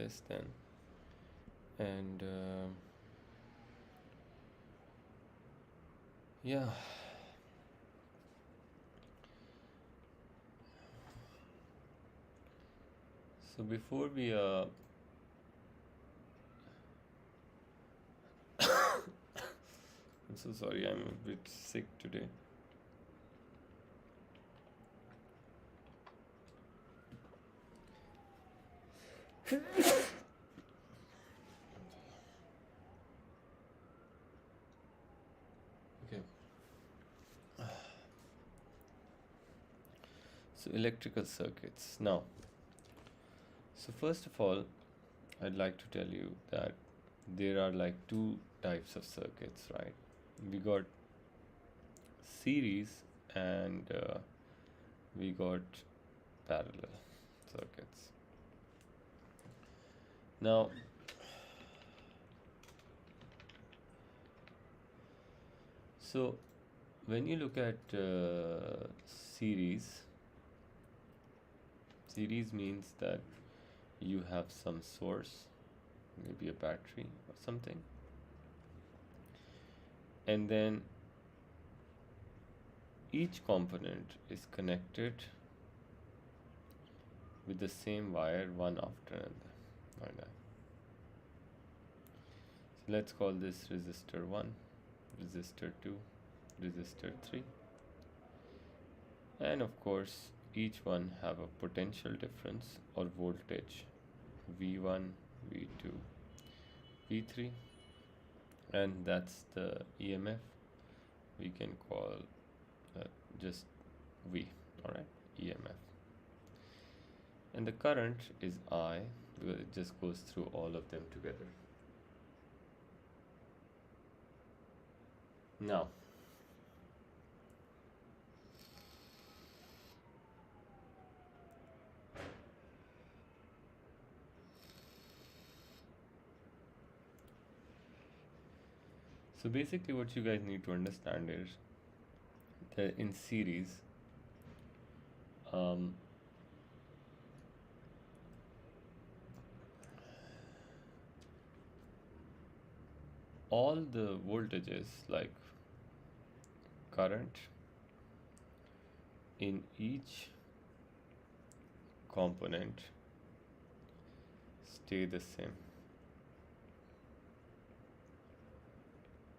this then. And yeah. So before we I'm so sorry, I'm a bit sick today. Okay. So electrical circuits. Now, so first of all, I'd like to tell you that there are like two types of circuits, right? We got series and we got parallel circuits. Now, so when you look at series means that you have some source, maybe a battery or something, and then each component is connected with the same wire one after another, like that. So let's call this resistor 1, resistor 2, resistor 3, and of course each one have a potential difference or voltage V1, V2, V3, and that's the EMF. We can call just V, alright, EMF. And the current is I because it just goes through all of them together. Now, so basically what you guys need to understand is that in series, all the voltages like current in each component stay the same,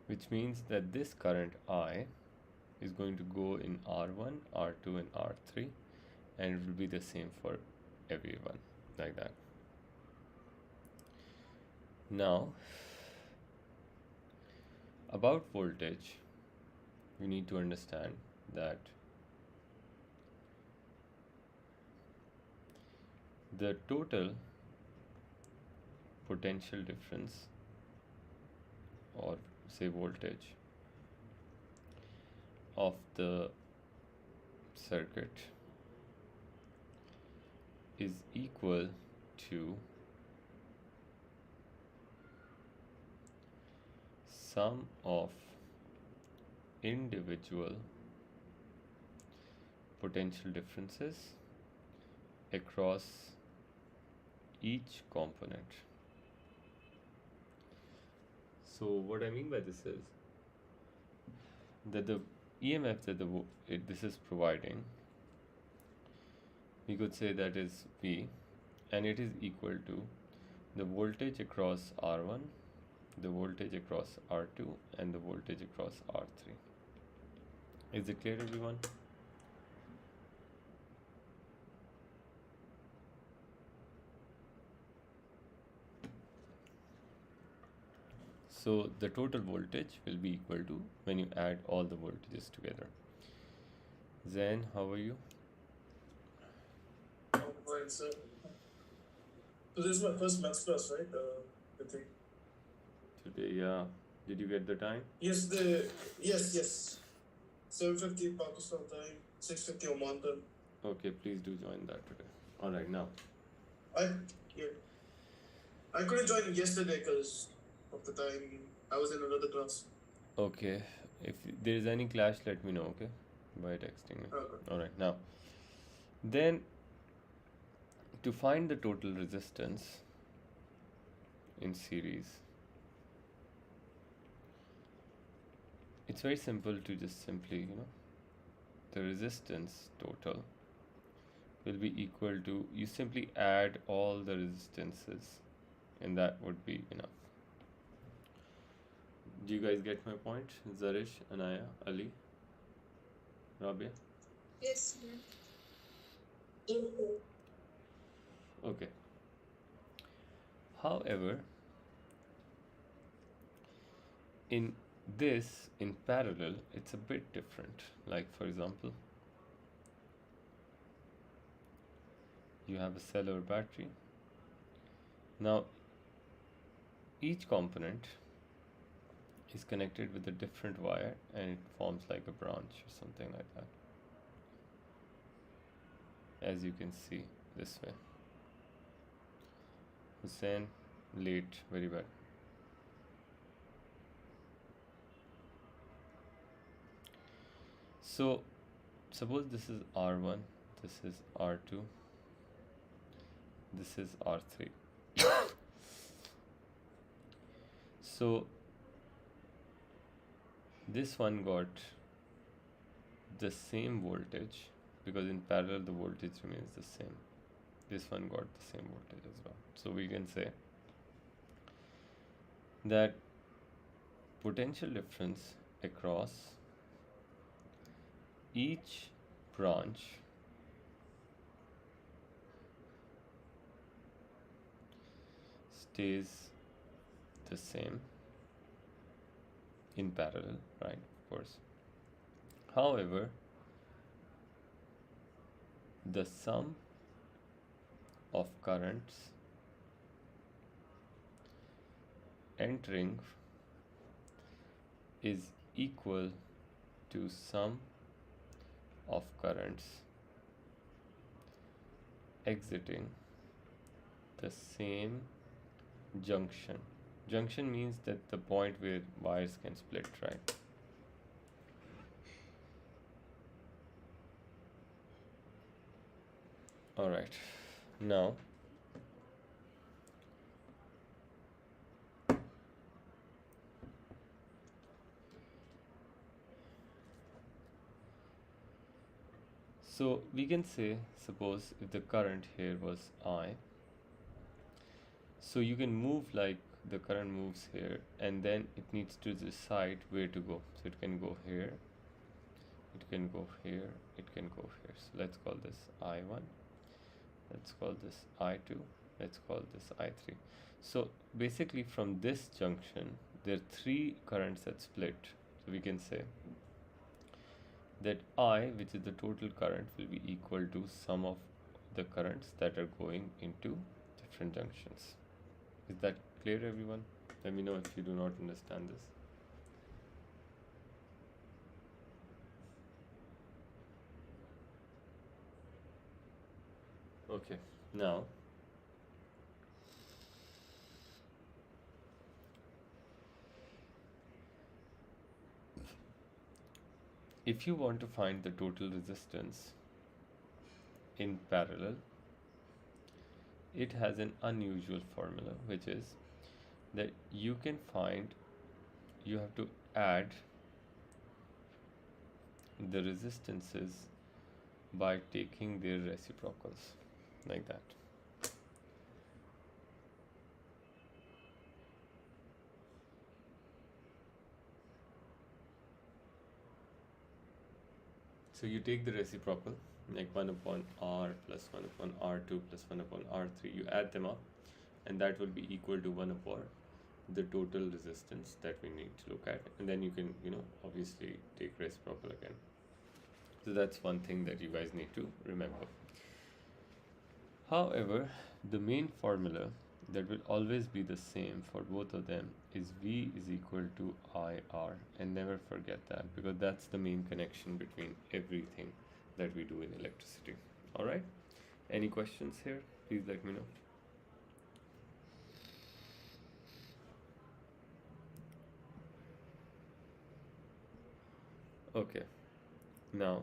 which means that this current I is going to go in R1, R2 and R3, and it will be the same for everyone, like that. Now, about voltage, you need to understand that the total potential difference, or say voltage, of the circuit is equal to sum of individual potential differences across each component. So what I mean by this is that the EMF that this is providing, we could say that is V, and it is equal to the voltage across R1, the voltage across R2 and the voltage across R3. Is it clear, everyone? So the total voltage will be equal to when you add all the voltages together. Zen, how are you? I'm fine, sir. So this is my first maths class, right? I think. Today, yeah. Did you get the time? Yes, yes. 7:50 Pakistan time, 6:50 Oman time. Okay, please do join that today. All right, now. I couldn't join yesterday because of the time I was in another class. Okay, if there is any clash, let me know, okay? By texting me. Okay. All right, now. Then, to find the total resistance, in series, it's very simple to just simply, the resistance total will be equal to, you simply add all the resistances, and that would be enough. Do you guys get my point? Zarish, Anaya, Ali, Rabia? Yes, sir. Okay. However, in in parallel, it's a bit different. Like, for example, you have a cell or battery. Now, each component is connected with a different wire and it forms like a branch or something like that. As you can see this way. Hussein, late, very bad. So, suppose this is R1, this is R2, this is R3. So, this one got the same voltage because in parallel the voltage remains the same. This one got the same voltage as well. So we can say that potential difference across each branch stays the same in parallel, right? Of course. However, the sum of currents entering is equal to sum of currents exiting the same junction. Junction means that the point where wires can split, right? All right. Now, so we can say, suppose if the current here was I, so you can move like the current moves here and then it needs to decide where to go. So it can go here, it can go here, it can go here. So let's call this I1, let's call this I2, let's call this I3. So basically from this junction, there are three currents that split. So we can say that I, which is the total current, will be equal to sum of the currents that are going into different junctions. Is that clear, everyone? Let me know if you do not understand this. Okay, now if you want to find the total resistance in parallel, it has an unusual formula, which is that you can find, you have to add the resistances by taking their reciprocals, like that. So you take the reciprocal, like 1 upon R plus 1 upon R2 plus 1 upon R3, you add them up, and that will be equal to 1 upon the total resistance that we need to look at, and then you can, obviously take reciprocal again. So that's one thing that you guys need to remember. However, the main formula that will always be the same for both of them is V is equal to IR, and never forget that, because that's the main connection between everything that we do in electricity. All right, any questions here? Please let me know. Okay, now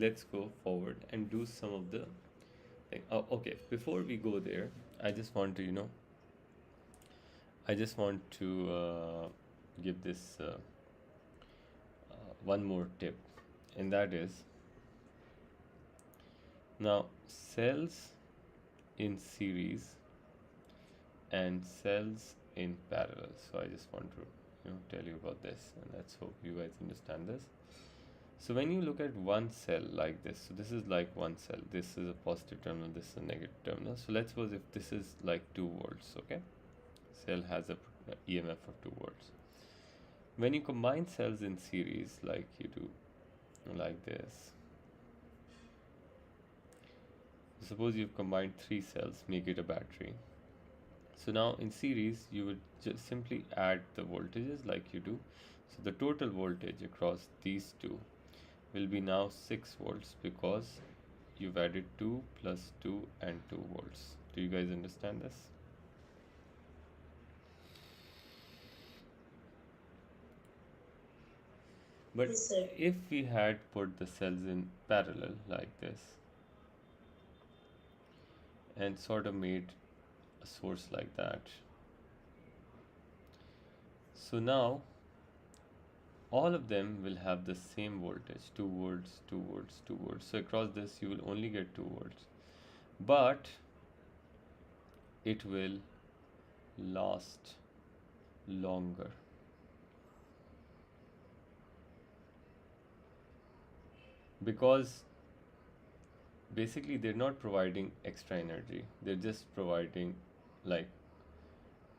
let's go forward and do some of the thing. Oh, okay, before we go there, I just want to, I just want to give this one more tip, and that is now cells in series and cells in parallel. So I just want to tell you about this, and let's hope you guys understand this. So when you look at one cell like this, so this is like one cell, this is a positive terminal, this is a negative terminal. So let's suppose if this is like 2 volts, okay, cell has a EMF of 2 volts. When you combine cells in series like you do like this, suppose you've combined 3 cells, make it a battery. So now in series you would just simply add the voltages like you do. So the total voltage across these two will be now 6 volts because you've added 2 plus 2 and 2 volts. Do you guys understand this? But Yes, sir. if we had put the cells in parallel like this and sort of made a source like that, so now all of them will have the same voltage, 2 volts, 2 volts, 2 volts. So across this you will only get 2 volts, but it will last longer. Because basically they're not providing extra energy, they're just providing, like,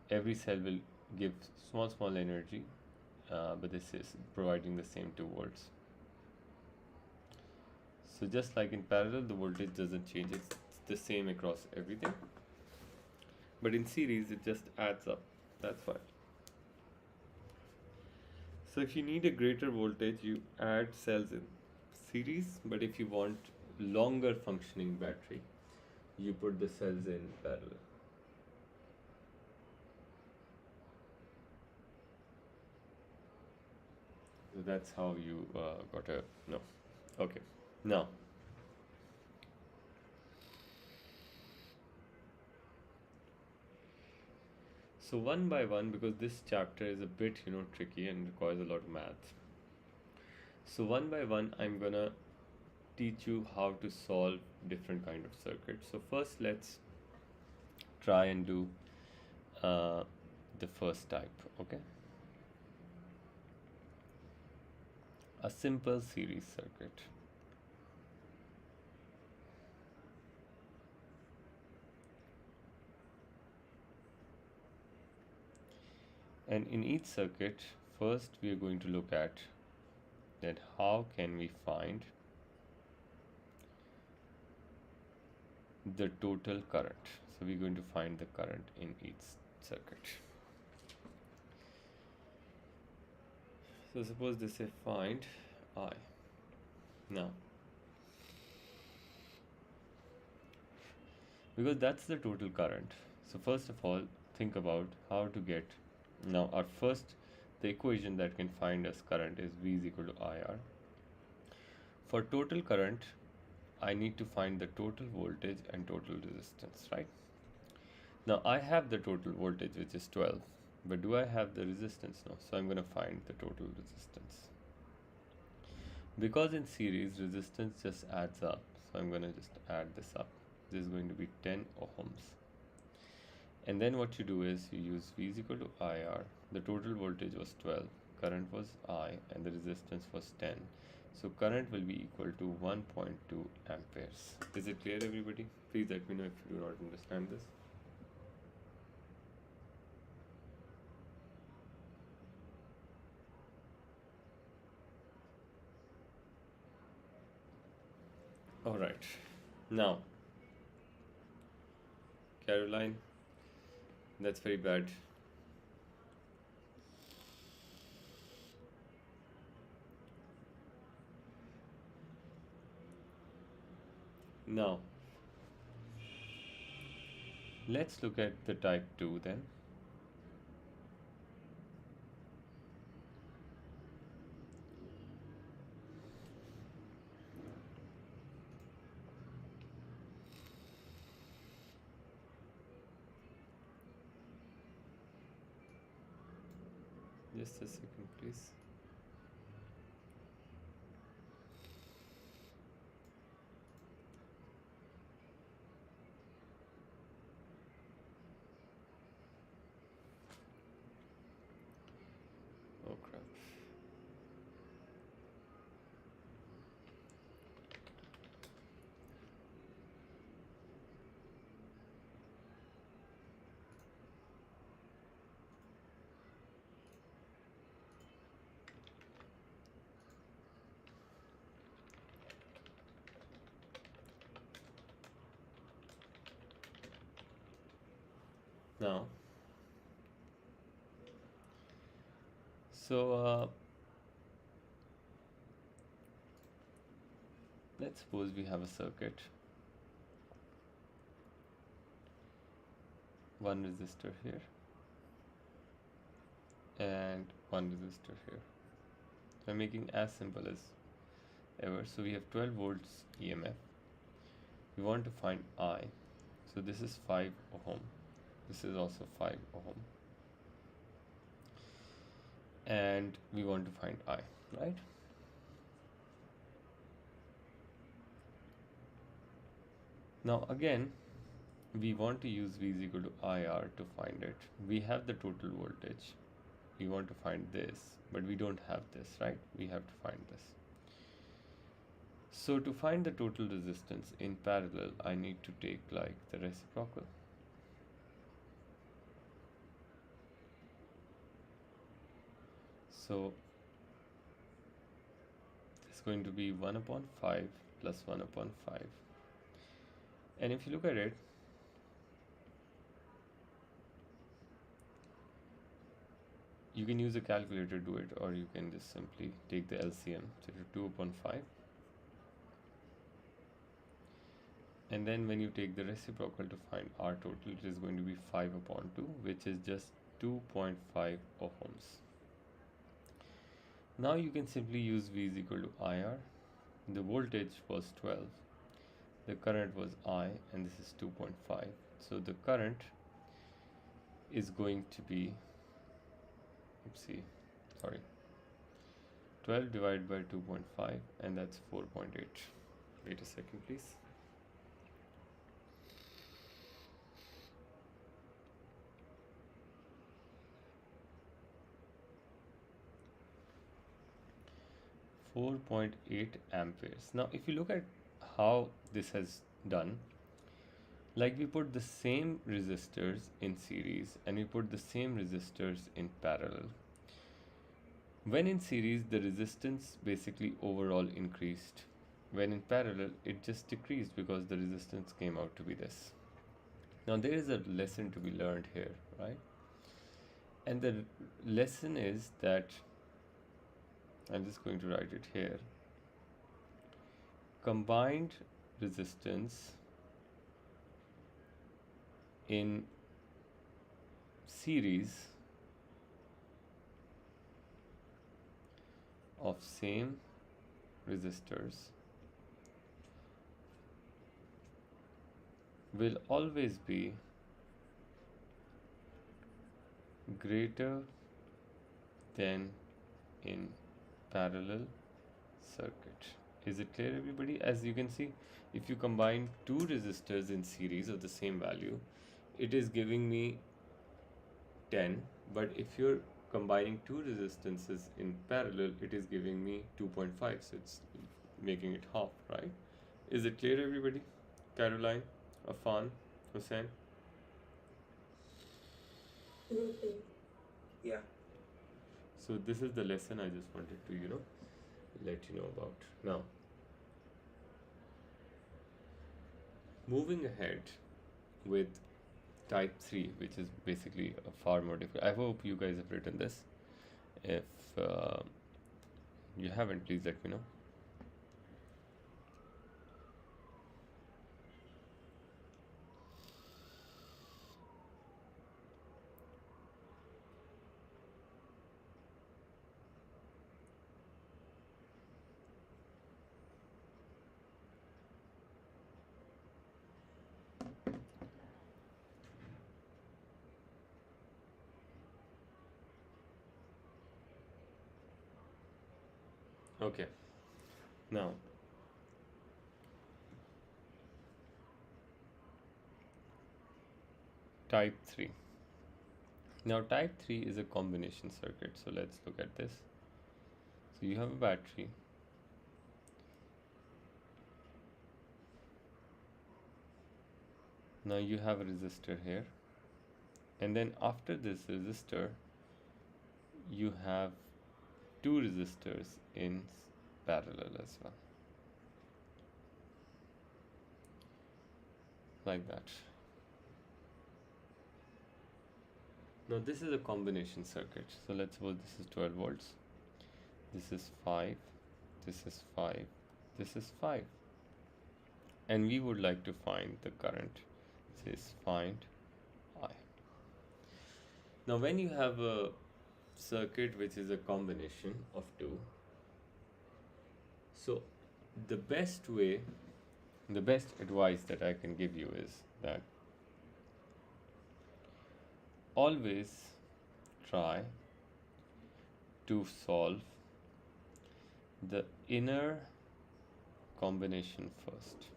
every cell will give small energy, but this is providing the same 2 volts. So just like in parallel, the voltage doesn't change, it's the same across everything, but in series it just adds up. That's why. So if you need a greater voltage, you add cells in series, but if you want longer functioning battery, you put the cells in parallel. So that's how you got to know. Okay, now so one by one, because this chapter is a bit tricky and requires a lot of math. So one by one, I'm gonna teach you how to solve different kind of circuits. So first, let's try and do the first type. Okay, a simple series circuit. And in each circuit, first we are going to look at that how can we find the total current. So we're going to find the current in each circuit. So suppose they say find I. Now, because that's the total current, so first of all, think about how to get. Now our first, the equation that can find us current is V is equal to IR. For total current, I need to find the total voltage and total resistance, right? Now I have the total voltage, which is 12, but do I have the resistance? No. So I'm going to find the total resistance. Because in series, resistance just adds up, so I'm going to just add this up. This is going to be 10 ohms. And then what you do is you use V is equal to IR. The total voltage was 12, current was I, and the resistance was 10. So current will be equal to 1.2 amperes. Is it clear, everybody? Please let me know if you do not understand this. All right. Now, Caroline, that's very bad. Now, let's look at the type 2 then. Just a second, please. Oh crap. Now, so let's suppose we have a circuit, one resistor here and one resistor here. I'm making as simple as ever. So we have 12 volts EMF. We want to find I. So this is 5 ohm. This is also 5 ohm. And we want to find I, right? Now again, we want to use V is equal to IR to find it. We have the total voltage. We want to find this, but we don't have this, right? We have to find this. So to find the total resistance in parallel, I need to take like the reciprocal. So it's going to be 1 upon 5 plus 1 upon 5. And if you look at it, you can use a calculator to do it, or you can just simply take the LCM. So 2 upon 5. And then when you take the reciprocal to find R total, it is going to be 5 upon 2, which is just 2.5 ohms. Now you can simply use V is equal to IR. The voltage was 12. The current was I, and this is 2.5. So the current is going to be, 12 divided by 2.5, and that's 4.8. Wait a second, please. .8 amperes. Now if you look at how this has done, like we put the same resistors in series and we put the same resistors in parallel. When in series, the resistance basically overall increased. When in parallel, it just decreased because the resistance came out to be this. Now there is a lesson to be learned here, right? And the lesson is that, I'm just going to write it here, combined resistance in series of same resistors will always be greater than in parallel circuit. Is it clear, everybody? As you can see, if you combine two resistors in series of the same value, it is giving me 10, but if you're combining two resistances in parallel, it is giving me 2.5, so it's making it half, right? Is it clear, everybody? Caroline, Afan, Hussein? Yeah. So this is the lesson I just wanted to, let you know about. Now, moving ahead with type 3, which is basically a far more difficult. I hope you guys have written this. If you haven't, please let me know. Okay, now type 3. Now type 3 is a combination circuit, so let's look at this. So you have a battery. Now you have a resistor here, and then after this resistor you have two resistors in parallel as well, like that. Now this is a combination circuit, so let's suppose this is 12 volts, this is 5, this is 5, this is 5, and we would like to find the current. It says find I. Now when you have a circuit which is a combination of two, so the best way, the best advice that I can give you is that always try to solve the inner combination first.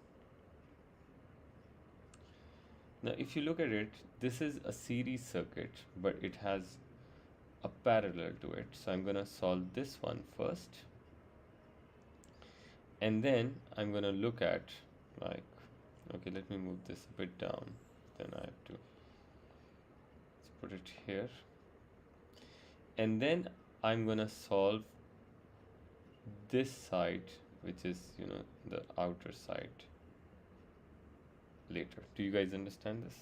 Now if you look at it, this is a series circuit, but it has a parallel to it, so I'm gonna solve this one first, and then I'm gonna look at, like, okay, let me move this a bit down, then I have to, let's put it here, and then I'm gonna solve this side, which is, you know, the outer side, later. Do you guys understand this?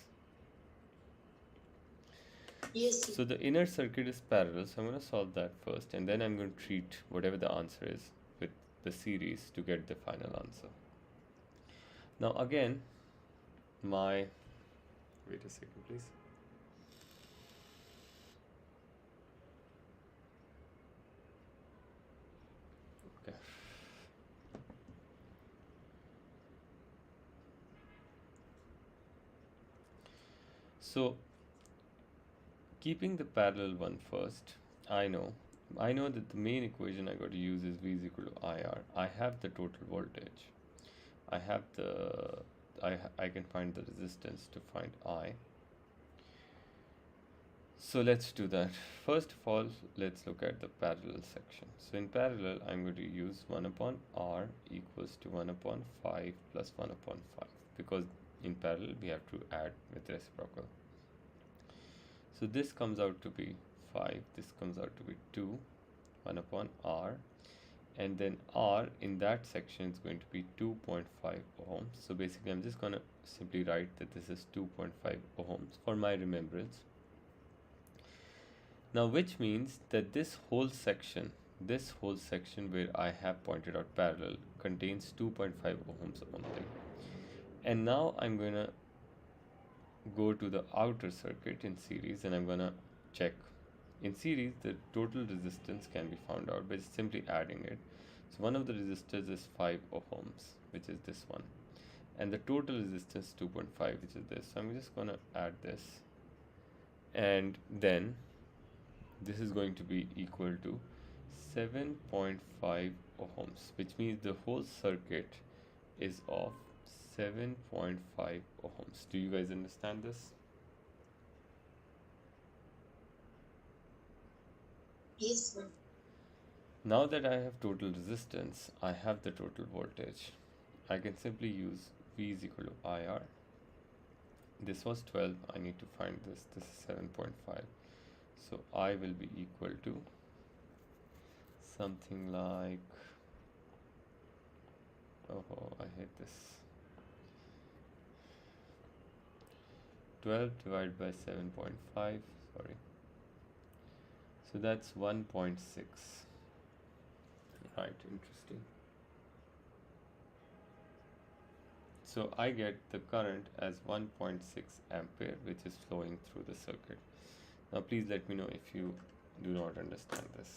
Yes. So the inner circuit is parallel, so I'm going to solve that first, and then I'm going to treat whatever the answer is with the series to get the final answer. Now again, my, wait a second please. Okay. So keeping the parallel one first, I know that the main equation I got to use is V is equal to IR. I have the total voltage. I have the, I can find the resistance to find I. So let's do that. First of all, let's look at the parallel section. So in parallel, I'm going to use 1 upon R equals to 1 upon 5 plus 1 upon 5, because in parallel we have to add with reciprocal. So this comes out to be 5, this comes out to be 2, 1 upon R, and then R in that section is going to be 2.5 ohms. So basically I'm just going to simply write that this is 2.5 ohms for my remembrance. Now which means that this whole section where I have pointed out parallel contains 2.5 ohms only. And now I'm going to go to the outer circuit in series, and I'm going to check. In series, the total resistance can be found out by simply adding it. So one of the resistors is 5 ohms, which is this one, and the total resistance 2.5, which is this. So I'm just going to add this, and then this is going to be equal to 7.5 ohms, which means the whole circuit is of 7.5 ohms. Do you guys understand this? Yes, sir. Now that I have total resistance, I have the total voltage. I can simply use V is equal to IR. This was 12, I need to find this. This is 7.5. So I will be equal to something like, oh, I hate this. 12 divided by 7.5, sorry. So that's 1.6. Right, interesting. So I get the current as 1.6 ampere, which is flowing through the circuit. Now please let me know if you do not understand this.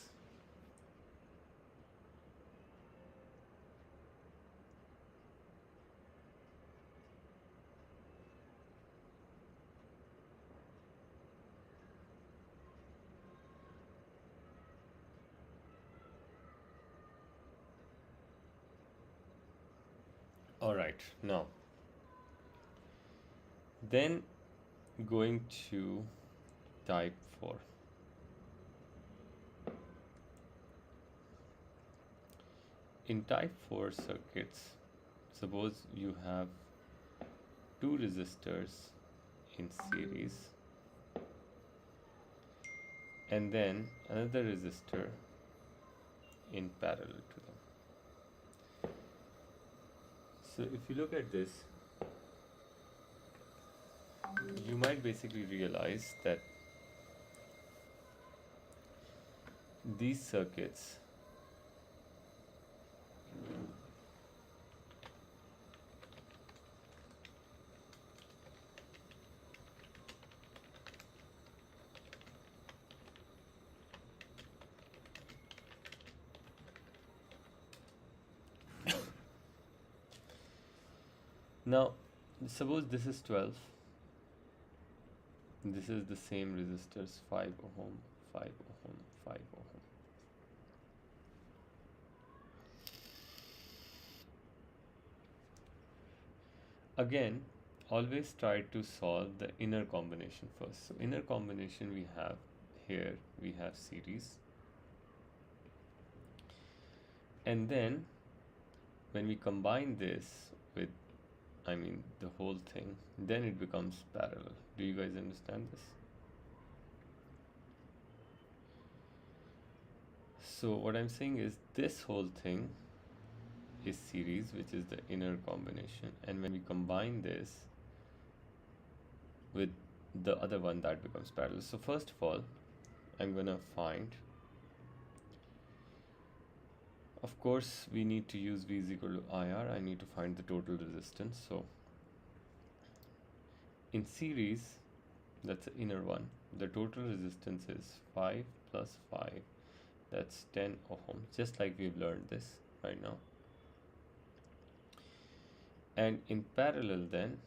All right, now then going to type 4. In type 4 circuits, suppose you have two resistors in series and then another resistor in parallel to them. So if you look at this, you might basically realize that these circuits now, suppose this is 12, this is the same resistors 5 ohm, 5 ohm, 5 ohm. Again, always try to solve the inner combination first. So inner combination we have here, we have series, and then when we combine this with, I mean, the whole thing, then it becomes parallel. Do you guys understand this? So what I'm saying is this whole thing is series, which is the inner combination, and when we combine this with the other one, that becomes parallel. So first of all, I'm gonna find, of course we need to use V is equal to IR. I need to find the total resistance. So in series, that's the inner one, the total resistance is 5 plus 5, that's 10 ohm, just like we've learned this right now. And in parallel then,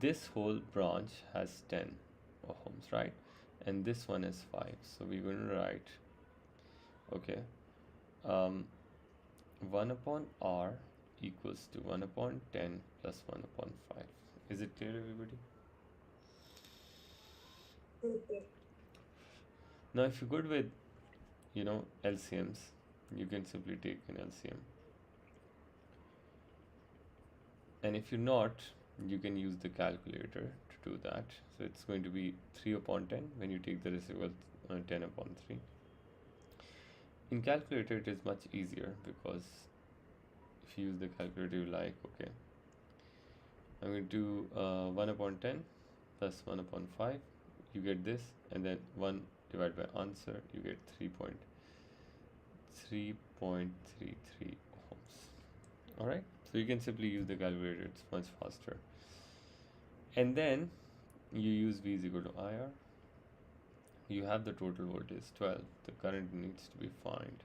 this whole branch has 10 ohms, right? And this one is 5. So we're going to write, okay, 1 upon R equals to 1 upon 10 plus 1 upon 5. Is it clear, everybody? Okay. Now, if you're good with, LCMs, you can simply take an LCM. And if you're not, you can use the calculator to do that. So it's going to be 3 upon 10 when you take the residual 10 upon 3. In calculator, it is much easier because if you use the calculator, you're like, okay, I'm going to do 1 upon 10 plus 1 upon 5. You get this, and then 1 divided by answer, you get 3.33 ohms. Alright, so you can simply use the calculator, it's much faster. And then you use V is equal to IR. You have the total voltage 12. The current needs to be found.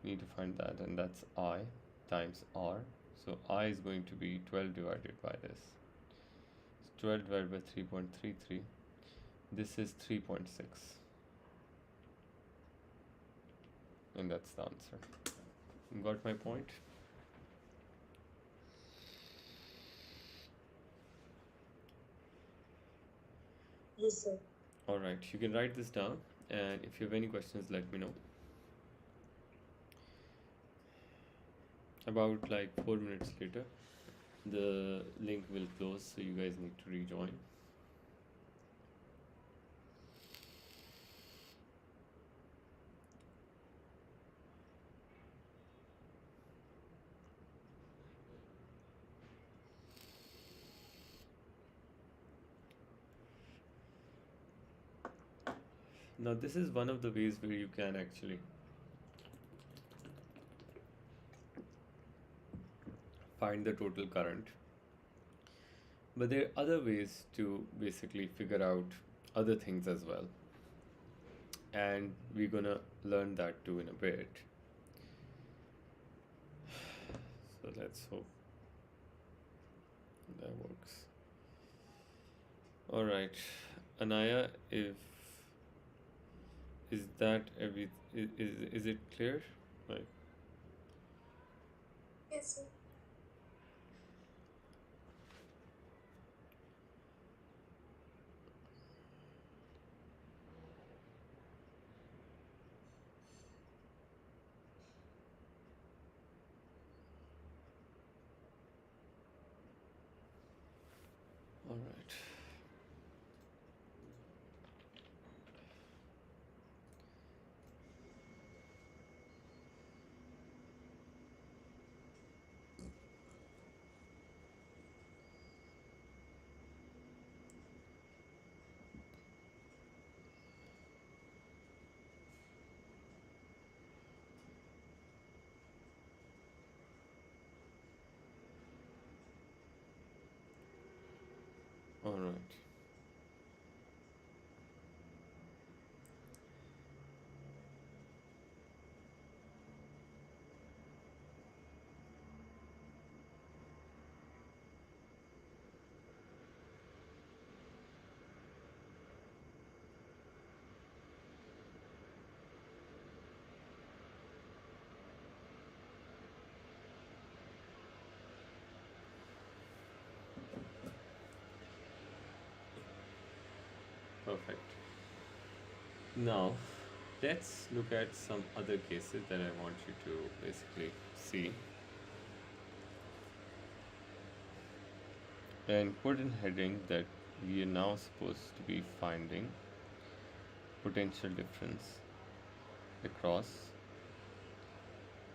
You need to find that, and that's I times R. So I is going to be 12 divided by this. So 12 divided by 3.33. This is 3.6. And that's the answer. You got my point? Yes, sir. Alright, you can write this down, and if you have any questions, let me know. About like 4 minutes later, the link will close, so you guys need to rejoin. Now this is one of the ways where you can actually find the total current, but there are other ways to basically figure out other things as well, and we're gonna learn that too in a bit. So let's hope that works. Alright, Anaya, is that is it clear? Like, Yes, sir. All right. Perfect. Now, let's look at some other cases that I want you to basically see and put in heading that we are now supposed to be finding potential difference across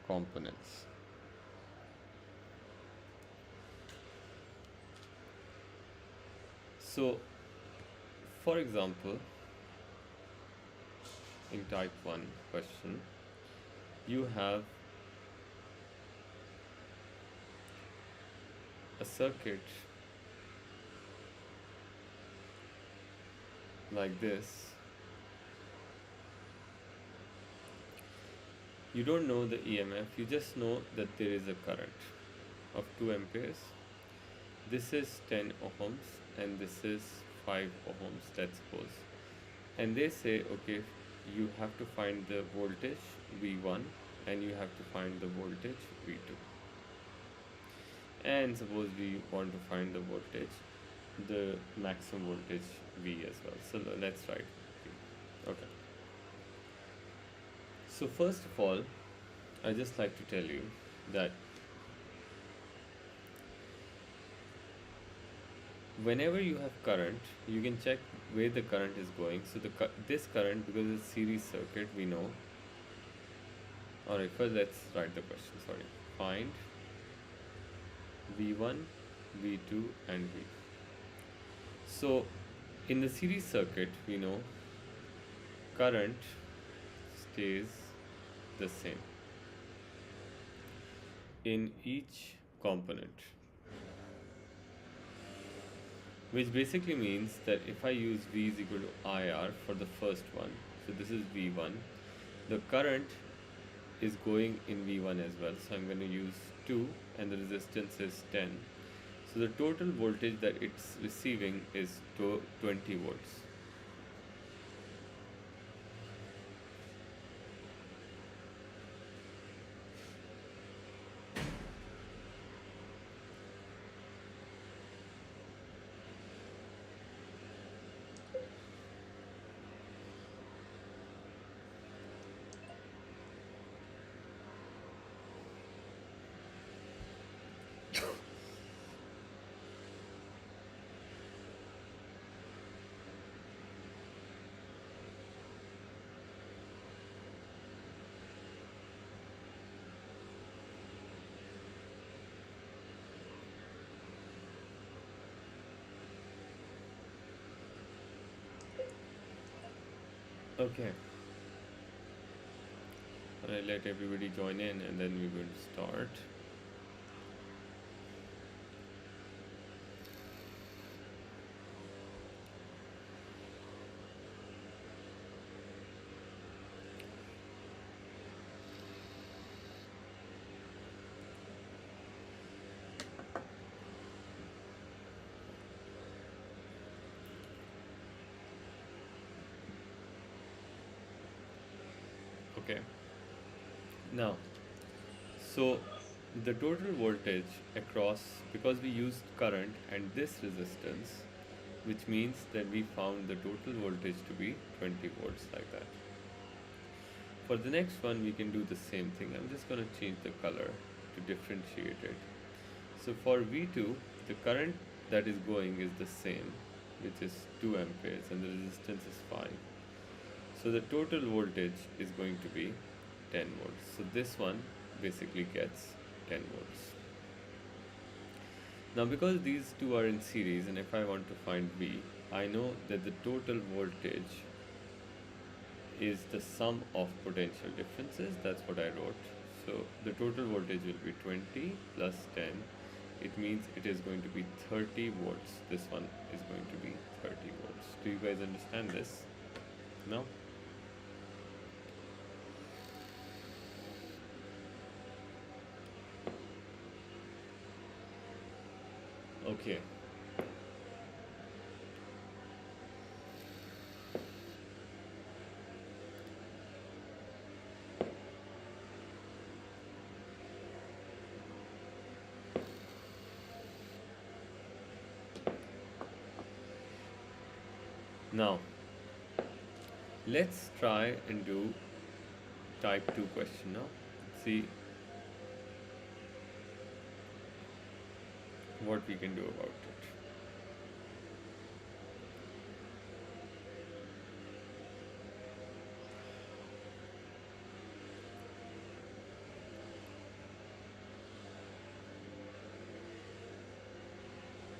components. So, for example, in type 1 question, you have a circuit like this. You don't know the EMF, you just know that there is a current of 2 amperes. This is 10 ohms and this is 5 ohms, let's suppose. And they say, okay, you have to find the voltage V1 and you have to find the voltage V2. And suppose we want to find the voltage, the maximum voltage V as well. So let's write V. Okay. So first of all, I just like to tell you that whenever you have current, you can check where the current is going. So this current, because it's series circuit, we know. Alright, first let's write the question. Sorry. Find V1, V2 and V. So in the series circuit, we know current stays the same in each component, which basically means that if I use V is equal to IR for the first one, so this is V1, the current is going in V1 as well, so I'm going to use 2 and the resistance is 10. So the total voltage that it's receiving is 20 volts. Okay. I'll let everybody join in and then we will start. Okay. Now, so the total voltage across, because we used current and this resistance, which means that we found the total voltage to be 20 volts like that. For the next one, we can do the same thing. I'm just going to change the color to differentiate it. So for V2, the current that is going is the same, which is 2 amperes and the resistance is 5. So the total voltage is going to be 10 volts. So this one basically gets 10 volts. Now because these two are in series and if I want to find V, I know that the total voltage is the sum of potential differences. That's what I wrote. So the total voltage will be 20 plus 10 it means it is going to be 30 volts. This one is going to be 30 volts. Do you guys understand this? No? Okay. Now, let's try and do type 2 question now. See what we can do about it.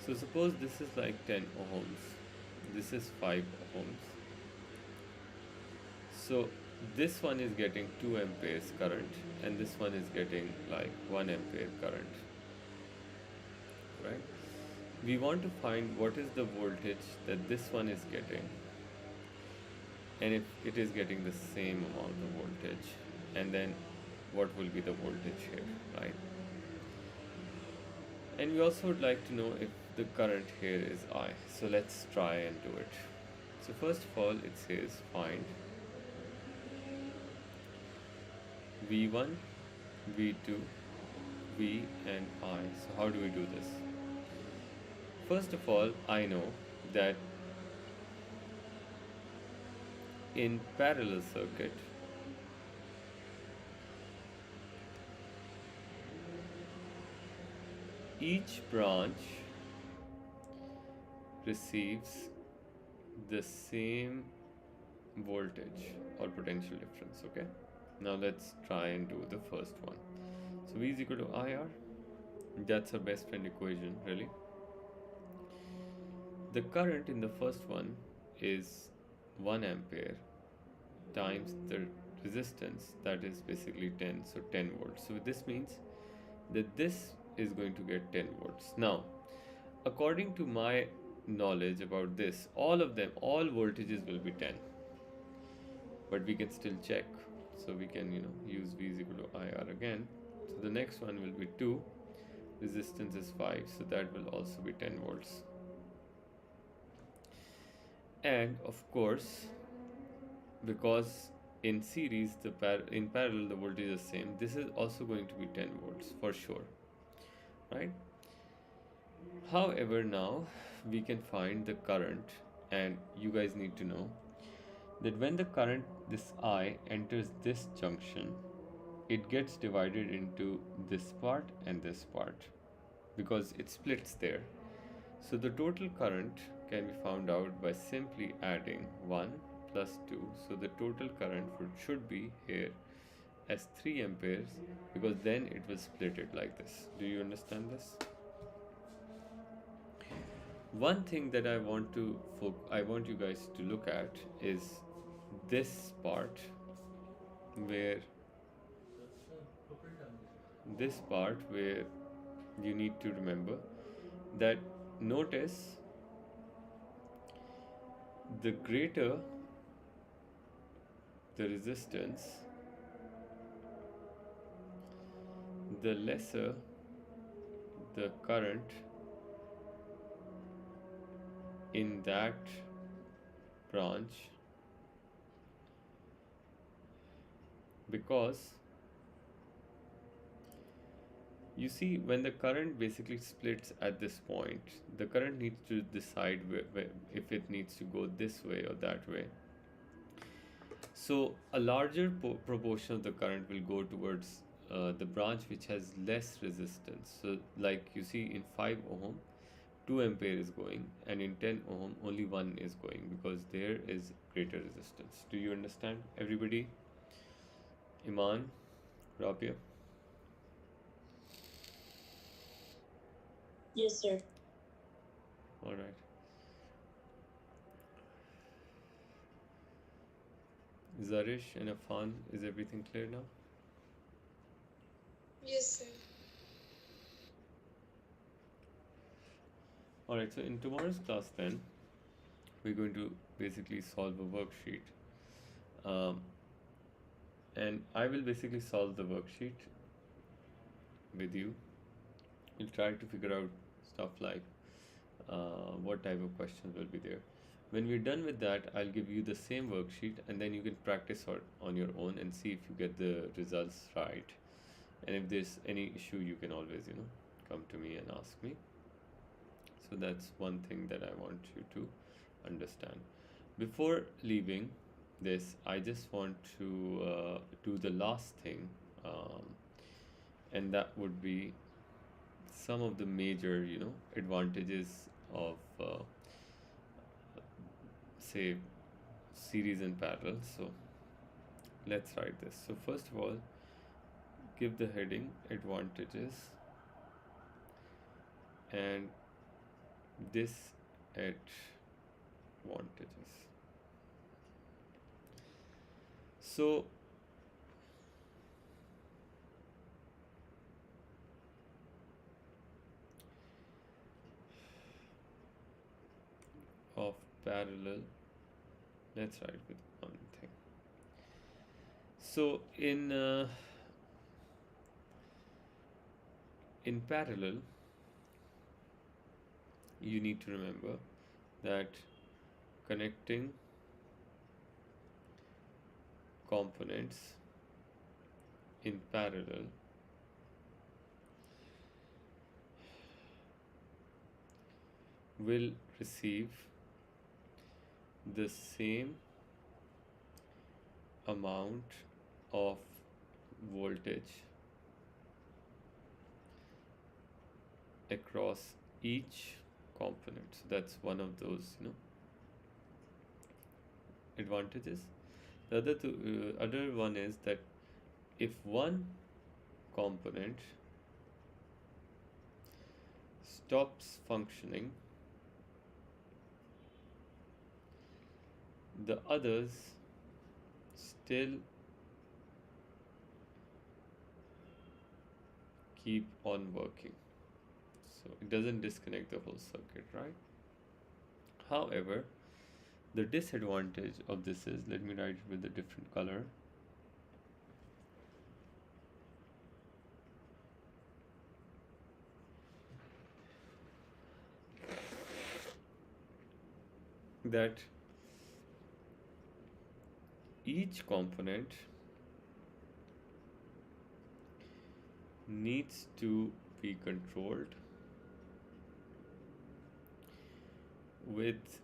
So suppose this is like 10 ohms. This is 5 ohms. So this one is getting 2 amperes current and this one is getting like 1 ampere current, right? We want to find what is the voltage that this one is getting and if it is getting the same amount of voltage, and then what will be the voltage here, right? And we also would like to know if the current here is I. So let's try and do it. So first of all, it says find V1, V2, V and I. So how do we do this? First of all, I know that in parallel circuit, each branch receives the same voltage or potential difference. Okay, now let's try and do the first one. So V is equal to IR. That's our best friend equation, really. The current in the first one is 1 ampere times the resistance, that is basically 10, so 10 volts. So this means that this is going to get 10 volts. Now, according to my knowledge about this, all voltages will be 10, but we can still check. So we can use V is equal to IR again. So the next one will be 2, resistance is 5, so that will also be 10 volts. And of course, because in series in parallel the voltage is same, this is also going to be 10 volts for sure, right? However, now we can find the current, and you guys need to know that when the current, this I, enters this junction, it gets divided into this part and this part because it splits there. So the total current can be found out by simply adding 1 plus 2. So the total current should be here as 3 amperes, because then it will split it like this. Do you understand this? One thing that I want you guys to look at is this part where you need to remember that notice the greater the resistance, the lesser the current in that branch, because you see, when the current basically splits at this point, the current needs to decide if it needs to go this way or that way. So a larger proportion of the current will go towards the branch which has less resistance. So like you see, in 5 ohm 2 ampere is going, and in 10 ohm only 1 is going, because there is greater resistance. Do you understand, everybody? Iman, Rabia? Yes, sir. All right. Zarish and Afan, is everything clear now? Yes, sir. Alright, so in tomorrow's class, then, we're going to basically solve a worksheet. Um, and I will basically solve the worksheet with you. We'll try to figure out stuff like what type of questions will be there. When we're done with that, I'll give you the same worksheet and then you can practice on your own and see if you get the results right. And if there's any issue, you can always, come to me and ask me. So that's one thing that I want you to understand. Before leaving this, I just want to do the last thing, um, and that would be some of the major, advantages of, say, series and parallel. So let's write this. So first of all, give the heading advantages and disadvantages. So of parallel, let's write with one thing. So in parallel, you need to remember that connecting components in parallel will receive the same amount of voltage across each component. So that's one of those, advantages. The other one is that if one component stops functioning, the others still keep on working. So it doesn't disconnect the whole circuit, right? However, the disadvantage of this is, let me write it with a different color. That each component needs to be controlled with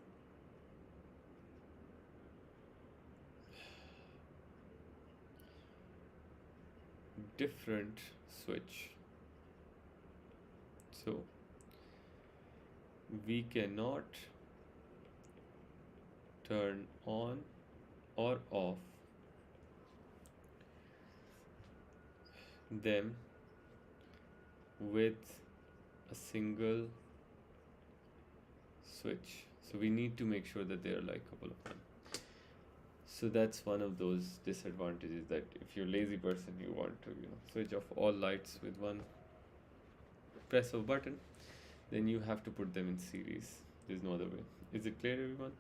different switch. So we cannot turn on or off them with a single switch. So we need to make sure that there are like a couple of them. So that's one of those disadvantages, that if you're a lazy person, you want to switch off all lights with one press of a button, then you have to put them in series. There's no other way. Is it clear, everyone?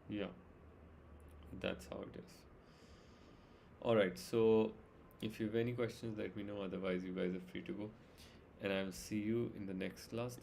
Yeah, that's how it is. Alright, so if you have any questions, let me know. Otherwise, you guys are free to go. And I'll see you in the next class then.